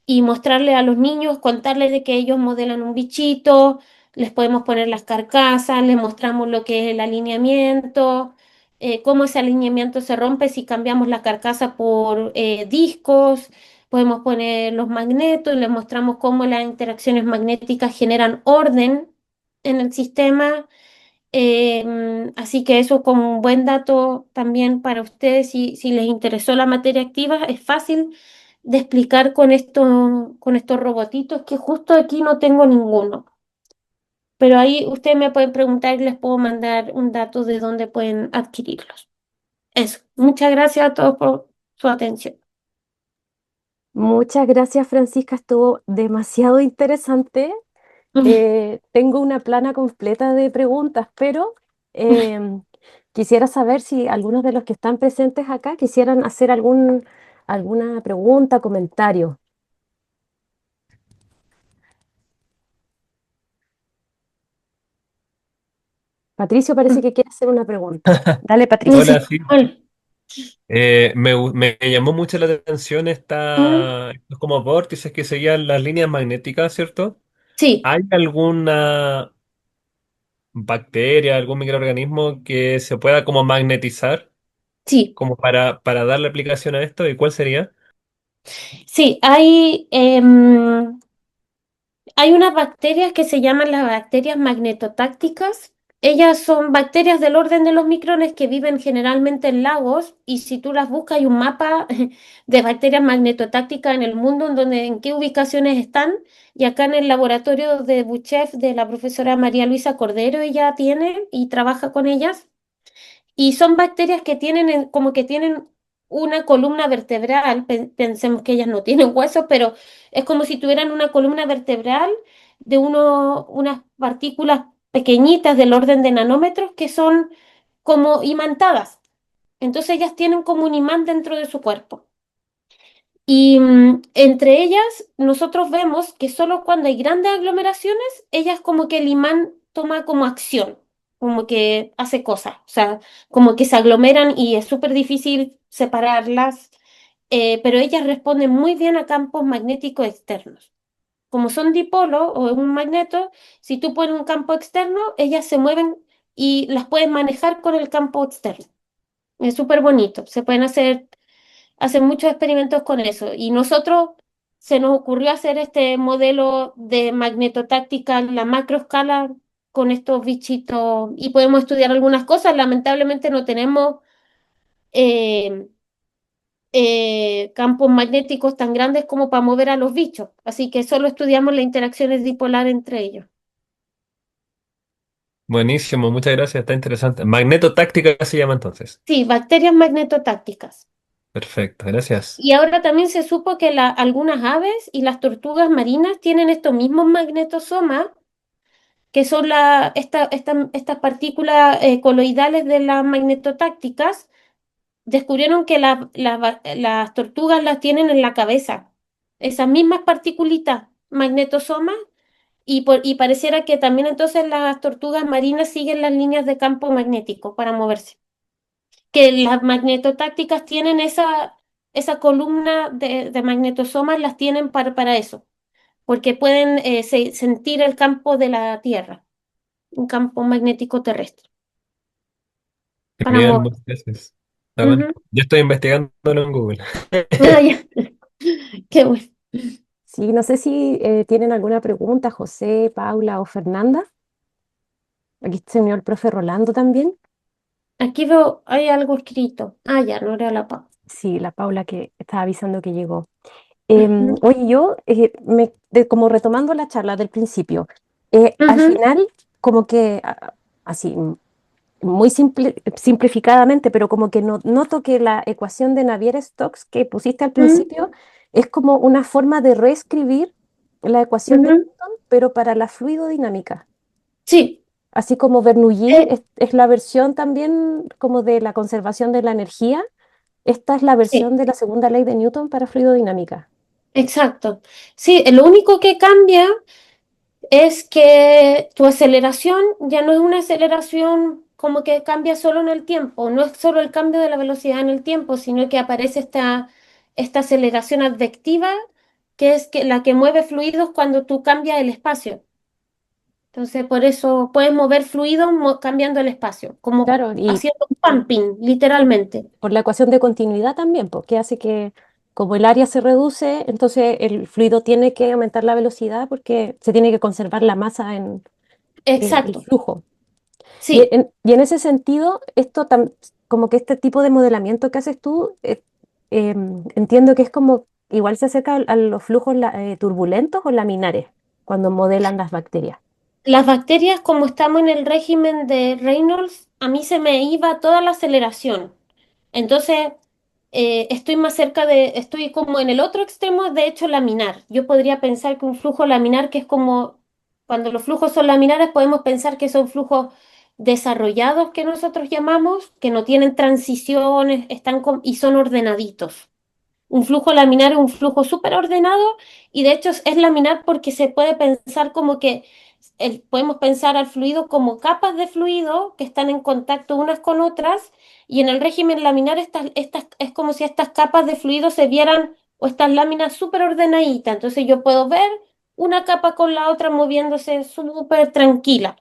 y mostrarle a los niños, contarles de que ellos modelan un bichito, les podemos poner las carcasas, les mostramos lo que es el alineamiento, cómo ese alineamiento se rompe si cambiamos la carcasa por discos, podemos poner los magnetos, les mostramos cómo las interacciones magnéticas generan orden en el sistema. Así que eso como un buen dato también para ustedes, si les interesó la materia activa, es fácil de explicar con estos robotitos, que justo aquí no tengo ninguno. Pero ahí ustedes me pueden preguntar y les puedo mandar un dato de dónde pueden adquirirlos. Eso. Muchas gracias a todos por su atención. Muchas gracias, Francisca, estuvo demasiado interesante. Tengo una plana completa de preguntas, pero em, quisiera saber si algunos de los que están presentes acá quisieran hacer alguna pregunta, comentario. Patricio parece que quiere hacer una pregunta. Dale, Patricio. Sí. Hola, sí. Bueno, Me llamó mucho la atención mm, estos como vórtices que seguían las líneas magnéticas, ¿cierto? sí, ¿Hay alguna bacteria, algún microorganismo que se pueda como magnetizar sí. como para darle aplicación a esto? ¿Y cuál sería? Sí, hay unas bacterias que se llaman las bacterias magnetotácticas. Ellas son bacterias del orden de los micrones que viven generalmente en lagos y si tú las buscas hay un mapa de bacterias magnetotácticas en el mundo en qué ubicaciones están y acá en el laboratorio de Buchef de la profesora María Luisa Cordero ella tiene y trabaja con ellas. Y son bacterias que tienen como que tienen una columna vertebral, pensemos que ellas no tienen huesos, pero es como si tuvieran una columna vertebral de unas partículas pequeñitas del orden de nanómetros que son como imantadas. Entonces ellas tienen como un imán dentro de su cuerpo. Y entre ellas, nosotros vemos que solo cuando hay grandes aglomeraciones, ellas como que el imán toma como acción, como que hace cosas, o sea, como que se aglomeran y es súper difícil separarlas, pero ellas responden muy bien a campos magnéticos externos. Como son dipolos o un magneto, si tú pones un campo externo, ellas se mueven y las puedes manejar con el campo externo. Es súper bonito, se pueden hacer muchos experimentos con eso. Y nosotros se nos ocurrió hacer este modelo de magnetotáctica en la macroescala con estos bichitos y podemos estudiar algunas cosas. Lamentablemente no tenemos eh, campos magnéticos tan grandes como para mover a los bichos, así que solo estudiamos las interacciones dipolares entre ellos. Buenísimo, muchas gracias, está interesante. Magnetotáctica se llama entonces. Sí, bacterias magnetotácticas. Perfecto, gracias. Y ahora también se supo que algunas aves y las tortugas marinas tienen estos mismos magnetosomas que son estas partículas coloidales de las magnetotácticas, descubrieron que las tortugas las tienen en la cabeza, esas mismas particulitas magnetosomas, y pareciera que también entonces las tortugas marinas siguen las líneas de campo magnético para moverse, que las magnetotácticas tienen esa columna de magnetosomas, las tienen para eso, porque pueden sentir el campo de la Tierra, un campo magnético terrestre, para Genial, mover. muchas gracias. Está bueno. Ujú. Yo estoy investigándolo en Google. Ah, ya. Qué bueno. Sí, no sé si tienen alguna pregunta, José, Paula o Fernanda. Aquí se unió el profe Rolando también. Aquí veo, hay algo escrito. Ah, ya, no era la paz. Sí, la Paula que estaba avisando que llegó. Ujú, Oye, yo, como retomando la charla del principio, al ujú, final, como que, así, muy simplificadamente, pero como que noto que la ecuación de Navier-Stokes que pusiste al ujú, principio es como una forma de reescribir la ecuación de ujú. Newton, pero para la fluidodinámica. Sí, Así como Bernoulli eh, es la versión también como de la conservación de la energía, esta es la versión sí, de la segunda ley de Newton para fluidodinámica. exacto. Sí, lo único que cambia es que tu aceleración ya no es una aceleración como que cambia solo en el tiempo, no es solo el cambio de la velocidad en el tiempo, sino que aparece esta aceleración advectiva, que es la que mueve fluidos cuando tú cambias el espacio. Entonces, por eso puedes mover fluidos cambiando el espacio, como Claro, y haciendo un pumping, literalmente. por la ecuación de continuidad también, porque hace que como el área se reduce, entonces el fluido tiene que aumentar la velocidad porque se tiene que conservar la masa en el Exacto, flujo. sí. Y en ese sentido, como que este tipo de modelamiento que haces tú, entiendo que es como, igual se acerca a los flujos turbulentos o laminares, cuando modelan las bacterias. Las bacterias, como estamos en el régimen de Reynolds, a mí se me iba toda la aceleración. Entonces, estoy como en el otro extremo, de hecho, laminar. Yo podría pensar que un flujo laminar, que es como, cuando los flujos son laminares, podemos pensar que son flujos desarrollados que nosotros llamamos, que no tienen transiciones, y son ordenaditos. Un flujo laminar es un flujo súper ordenado y de hecho es laminar porque se puede pensar como que podemos pensar al fluido como capas de fluido que están en contacto unas con otras y en el régimen laminar es como si estas capas de fluido se vieran o estas láminas súper ordenaditas. Entonces yo puedo ver una capa con la otra moviéndose súper tranquila.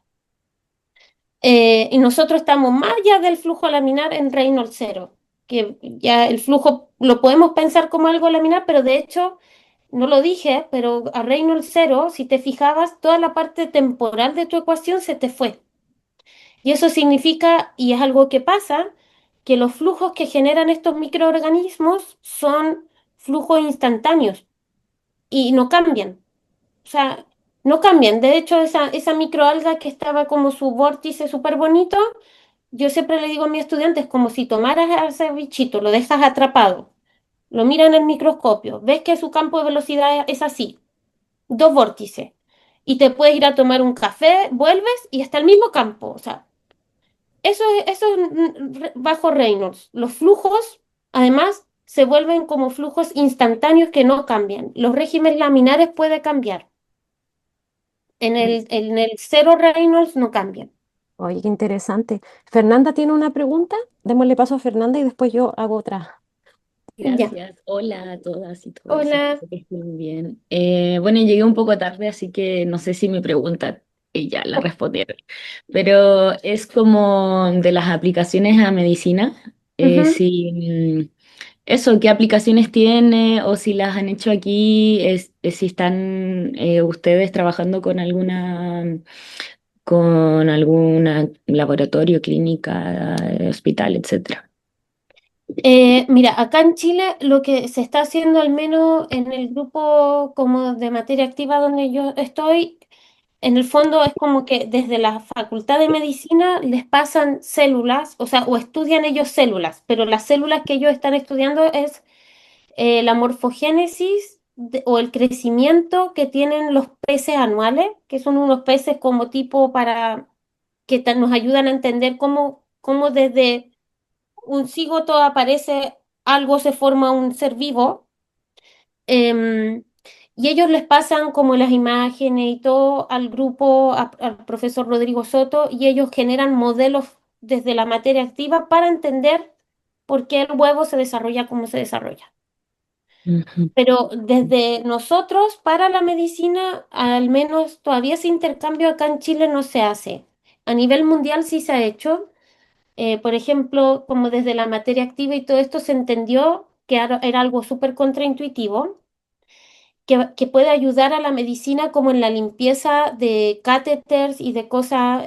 Y nosotros estamos más allá del flujo laminar en Reynolds cero. que ya el flujo lo podemos pensar como algo laminar, pero de hecho, no lo dije, pero a Reynolds cero, si te fijabas, toda la parte temporal de tu ecuación se te fue. Y eso significa, y es algo que pasa, que los flujos que generan estos microorganismos son flujos instantáneos y no cambian. O sea, no cambian. De hecho, esa microalga que estaba como su vórtice súper bonito, yo siempre le digo a mis estudiantes, como si tomaras a ese bichito, lo dejas atrapado, lo miras en el microscopio, ves que su campo de velocidad es así, dos vórtices, y te puedes ir a tomar un café, vuelves y está el mismo campo. O sea, eso es bajo Reynolds. Los flujos, además, se vuelven como flujos instantáneos que no cambian. Los regímenes laminares puede cambiar. En el cero Reynolds no cambian. Oye, qué interesante. Fernanda tiene una pregunta. Démosle paso a Fernanda y después yo hago otra. Ya. Gracias. Hola a todas y todos. Hola. Espero que estén bien. Bueno, llegué un poco tarde, así que no sé si mi pregunta ya la respondieron. Pero es como de las aplicaciones a medicina. Ujú. Si eso, ¿qué aplicaciones tiene o si las han hecho aquí? Si están ustedes trabajando con alguna laboratorio, clínica, hospital, etcétera. Mira, acá en Chile lo que se está haciendo, al menos en el grupo como de materia activa donde yo estoy, en el fondo es como que desde la Facultad de Medicina les pasan células, o sea, o estudian ellos células, pero las células que ellos están estudiando es la morfogénesis o el crecimiento que tienen los peces anuales, que son unos peces como tipo para que nos ayudan a entender cómo desde un cigoto aparece algo, se forma un ser vivo. em, y ellos les pasan como las imágenes y todo al grupo, al profesor Rodrigo Soto, y ellos generan modelos desde la materia activa para entender por qué el huevo se desarrolla como se desarrolla. Ujú. Pero desde nosotros para la medicina, al menos todavía ese intercambio acá en Chile no se hace. A nivel mundial sí se ha hecho. Por ejemplo, como desde la materia activa y todo esto se entendió que era algo súper contraintuitivo, que puede ayudar a la medicina como en la limpieza de catéteres y de cosas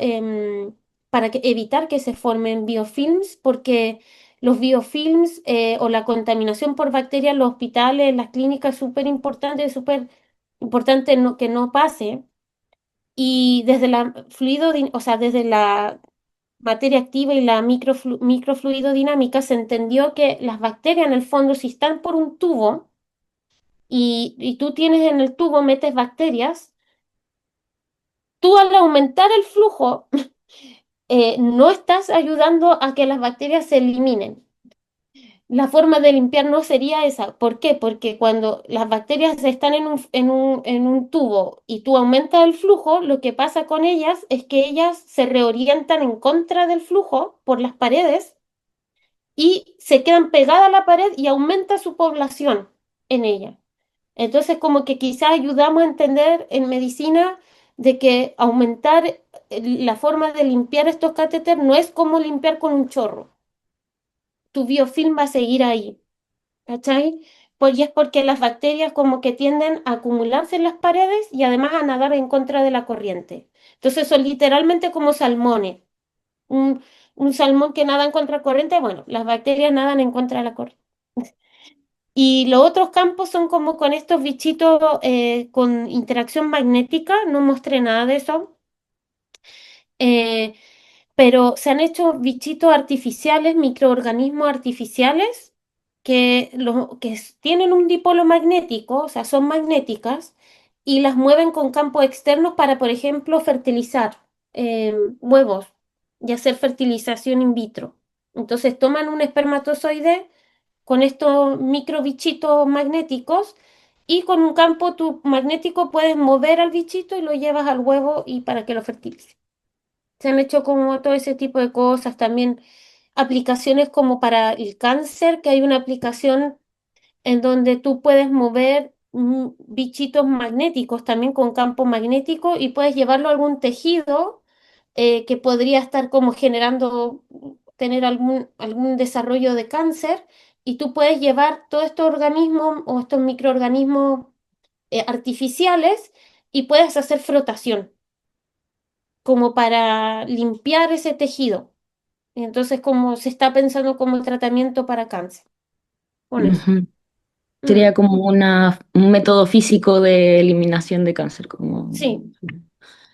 para evitar que se formen biofilms, porque los biofilms o la contaminación por bacterias en los hospitales, en las clínicas, es súper importante que no pase. Y desde la o sea, desde la materia activa y la microfluidodinámica se entendió que las bacterias en el fondo, si están por un tubo, y tú tienes en el tubo, metes bacterias, tú al aumentar el flujo no estás ayudando a que las bacterias se eliminen. La forma de limpiar no sería esa. ¿Por qué? Porque cuando las bacterias están en un tubo y tú aumentas el flujo, lo que pasa con ellas es que ellas se reorientan en contra del flujo por las paredes y se quedan pegadas a la pared y aumenta su población en ella. Entonces, como que quizás ayudamos a entender en medicina de que aumentar la forma de limpiar estos catéteres no es como limpiar con un chorro. Tu biofilm va a seguir ahí, ¿cachai? Pues, y es porque las bacterias como que tienden a acumularse en las paredes y además a nadar en contra de la corriente. Entonces son literalmente como salmones. Un, un salmón que nada en contracorriente, bueno, las bacterias nadan en contra de la corriente. Y los otros campos son como con estos bichitos con interacción magnética, no mostré nada de eso, eh, pero se han hecho bichitos artificiales, microorganismos artificiales, tienen un dipolo magnético, o sea, son magnéticas, y las mueven con campos externos para, por ejemplo, fertilizar huevos y hacer fertilización in vitro. Entonces toman un espermatozoide con estos microbichitos magnéticos y con un campo magnético puedes mover al bichito y lo llevas al huevo y para que lo fertilice. Se han hecho como todo ese tipo de cosas, también aplicaciones como para el cáncer, que hay una aplicación en donde tú puedes mover bichitos magnéticos también con campo magnético y puedes llevarlo a algún tejido que podría estar como generando tener algún desarrollo de cáncer y tú puedes llevar todos estos organismos o estos microorganismos artificiales y puedes hacer frotación como para limpiar ese tejido. Entonces, como se está pensando como tratamiento para cáncer con eso. Ujú. Sería Mm, como un método físico de eliminación de cáncer, como... sí.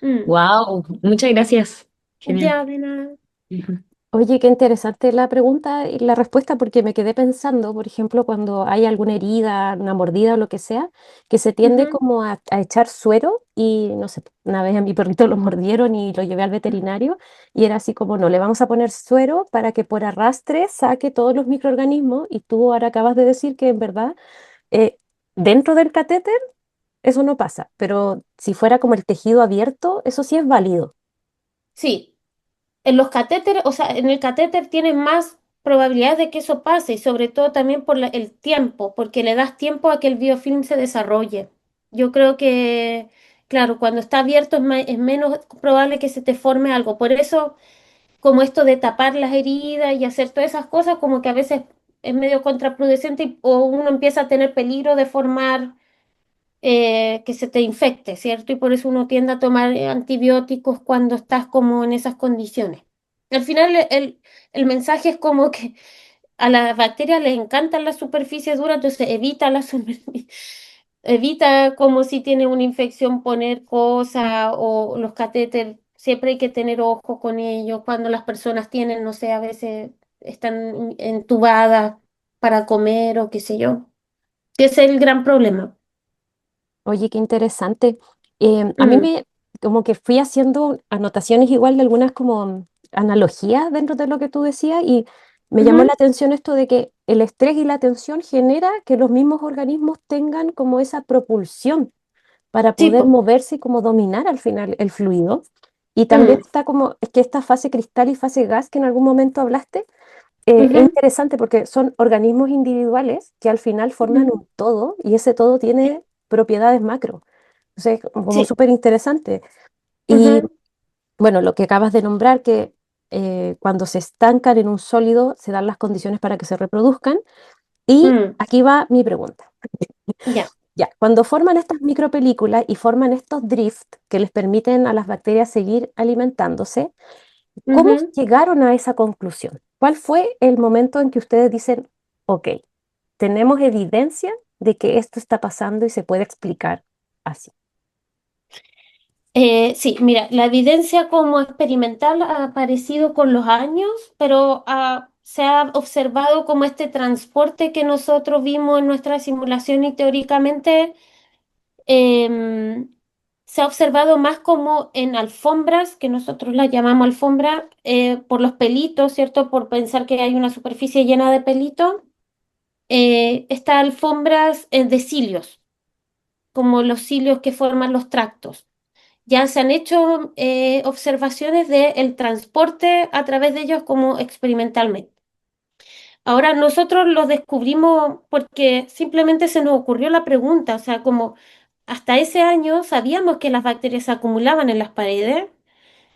Mm. Wow, muchas gracias. Genial. Ya, de nada. Ujú. Oye, qué interesante la pregunta y la respuesta porque me quedé pensando, por ejemplo, cuando hay alguna herida, una mordida o lo que sea, que se tiende Ujú. como a echar suero y no sé, una vez a mi perrito lo mordieron y lo llevé al veterinario y era así como, no, le vamos a poner suero para que por arrastre saque todos los microorganismos y tú ahora acabas de decir que en verdad eh, dentro del catéter eso no pasa, pero si fuera como el tejido abierto, eso sí es válido. Sí, en los catéteres, o sea, en el catéter tienes más probabilidades de que eso pase y sobre todo también por el tiempo, porque le das tiempo a que el biofilm se desarrolle. Yo creo que, claro, cuando está abierto es menos probable que se te forme algo. Por eso, como esto de tapar las heridas y hacer todas esas cosas, como que a veces es medio contraproducente o uno empieza a tener peligro de formar que se te infecte, ¿cierto? Y por eso uno tiende a tomar antibióticos cuando estás como en esas condiciones. Al final el mensaje es como que a las bacterias les encantan las superficies duras, entonces evita la evita como si tiene una infección poner cosas o los catéteres, siempre hay que tener ojo con ellos. Cuando las personas tienen, no sé, a veces están entubadas para comer o qué sé yo, que ese es el gran problema. Oye, qué interesante. A mí Mm, me, como que fui haciendo anotaciones igual de algunas como analogías dentro de lo que tú decías y me llamó la ujú. atención esto de que el estrés y la tensión genera que los mismos organismos tengan como esa propulsión para Sí, poder po. moverse y como dominar al final el fluido. Y también Mm, está como, es que esta fase cristal y fase gas que en algún momento hablaste, es ujú, interesante porque son organismos individuales que al final forman ujú. un todo y ese todo tiene propiedades macro. Entonces, como Sí, súper interesante. Y ujú, bueno, lo que acabas de nombrar, que cuando se estancan en un sólido se dan las condiciones para que se reproduzcan. Y mm, aquí va mi pregunta. ya. Ya, cuando forman estas micropelículas y forman estos drift que les permiten a las bacterias seguir alimentándose, ¿cómo Ujú. llegaron a esa conclusión? ¿Cuál fue el momento en que ustedes dicen, ok, tenemos evidencia de que esto está pasando y se puede explicar así? Sí, mira, la evidencia como experimental ha aparecido con los años, pero se ha observado como este transporte que nosotros vimos en nuestra simulación y teóricamente em, se ha observado más como en alfombras, que nosotros las llamamos alfombra, por los pelitos, ¿cierto? Por pensar que hay una superficie llena de pelitos. Estas alfombras de cilios, como los cilios que forman los tractos. Ya se han hecho observaciones del transporte a través de ellos como experimentalmente. Ahora nosotros lo descubrimos porque simplemente se nos ocurrió la pregunta, o sea, como hasta ese año sabíamos que las bacterias se acumulaban en las paredes,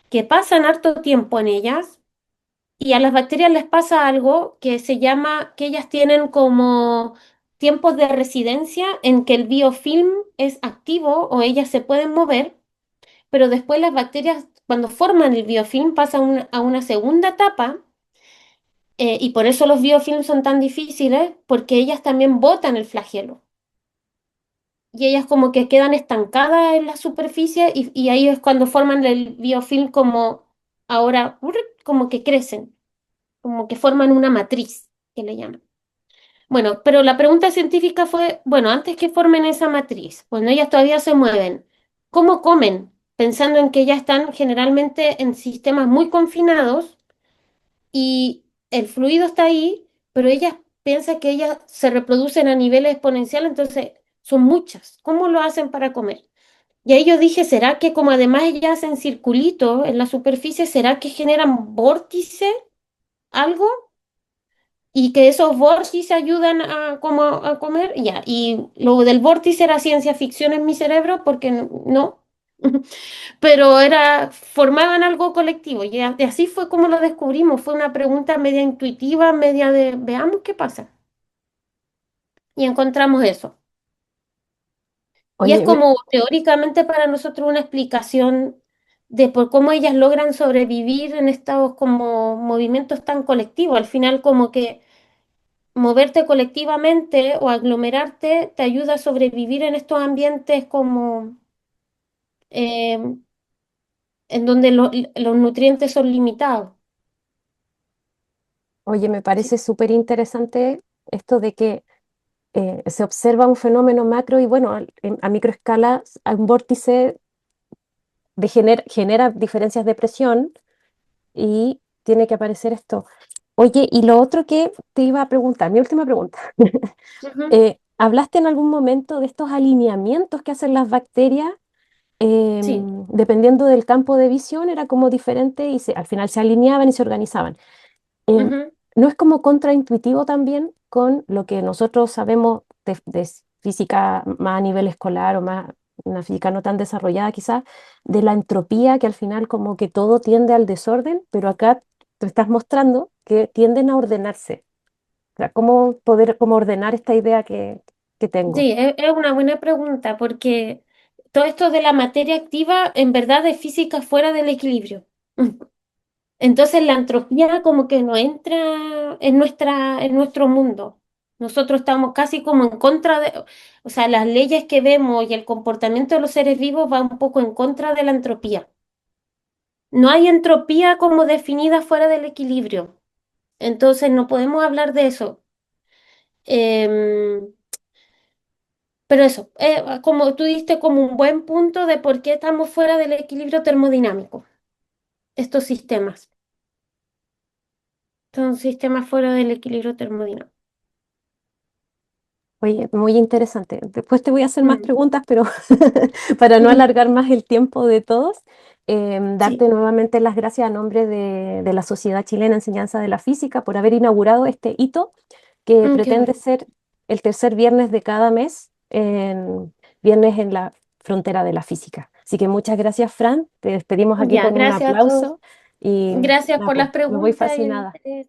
que pasan harto tiempo en ellas y a las bacterias les pasa algo que se llama, que ellas tienen como tiempos de residencia en que el biofilm es activo o ellas se pueden mover, pero después las bacterias, cuando forman el biofilm, pasan a una segunda etapa, y por eso los biofilms son tan difíciles, porque ellas también botan el flagelo. Y ellas como que quedan estancadas en la superficie y ahí es cuando forman el biofilm como ahora, como que crecen, como que forman una matriz, que le llaman. Bueno, pero la pregunta científica fue, bueno, antes que formen esa matriz, cuando ellas todavía se mueven, ¿cómo comen? Pensando en que ya están generalmente en sistemas muy confinados y el fluido está ahí, pero ellas piensan que ellas se reproducen a niveles exponenciales, entonces son muchas. ¿Cómo lo hacen para comer? Y ahí yo dije, ¿será que como además ellas hacen circulitos en la superficie, ¿será que generan vórtice, algo? Y que esos vórtices ayudan a, como a comer, ya. Y lo del vórtice era ciencia ficción en mi cerebro porque no. Pero formaban algo colectivo y así fue como lo descubrimos. Fue una pregunta media intuitiva, media de veamos qué pasa. Y encontramos eso. Y es Oye, como teóricamente para nosotros una explicación de por cómo ellas logran sobrevivir en estos como movimientos tan colectivos. Al final como que moverte colectivamente o aglomerarte te ayuda a sobrevivir en estos ambientes como eh, en donde los nutrientes son limitados. oye, me Sí. parece súper interesante esto de que se observa un fenómeno macro y bueno, a microescala, a un vórtice genera diferencias de presión y tiene que aparecer esto. Oye, y lo otro que te iba a preguntar, mi última pregunta. Ujú. ¿Hablaste en algún momento de estos alineamientos que hacen las bacterias? Sí. Dependiendo del campo de visión, era como diferente y al final se alineaban y se organizaban. Em, Ujú. ¿No es como contraintuitivo también con lo que nosotros sabemos de física más a nivel escolar o más una física no tan desarrollada quizás, de la entropía, que al final como que todo tiende al desorden, pero acá te estás mostrando que tienden a ordenarse? O sea, ¿cómo poder como ordenar esta idea que tengo? Sí, es una buena pregunta porque todo esto de la materia activa en verdad es física fuera del equilibrio. Entonces la entropía como que no entra en nuestro mundo. Nosotros estamos casi como en contra de, o sea, las leyes que vemos y el comportamiento de los seres vivos va un poco en contra de la entropía. No hay entropía como definida fuera del equilibrio. Entonces no podemos hablar de eso. Em, pero eso, como tú diste como un buen punto de por qué estamos fuera del equilibrio termodinámico, estos sistemas. Son sistemas fuera del equilibrio termodinámico. Oye, muy interesante. Después te voy a hacer más Mm. preguntas, pero para no alargar más el tiempo de todos, darte Sí, nuevamente las gracias a nombre de la Sociedad Chilena de Enseñanza de la Física por haber inaugurado este hito que qué pretende bueno. ser el tercer viernes de cada mes, viernes en la frontera de la física. Así que muchas gracias, Fran. Te despedimos aquí Ya, con un gracias a todos. aplauso y Gracias nada, por pues, las me voy preguntas y el fascinada. interés.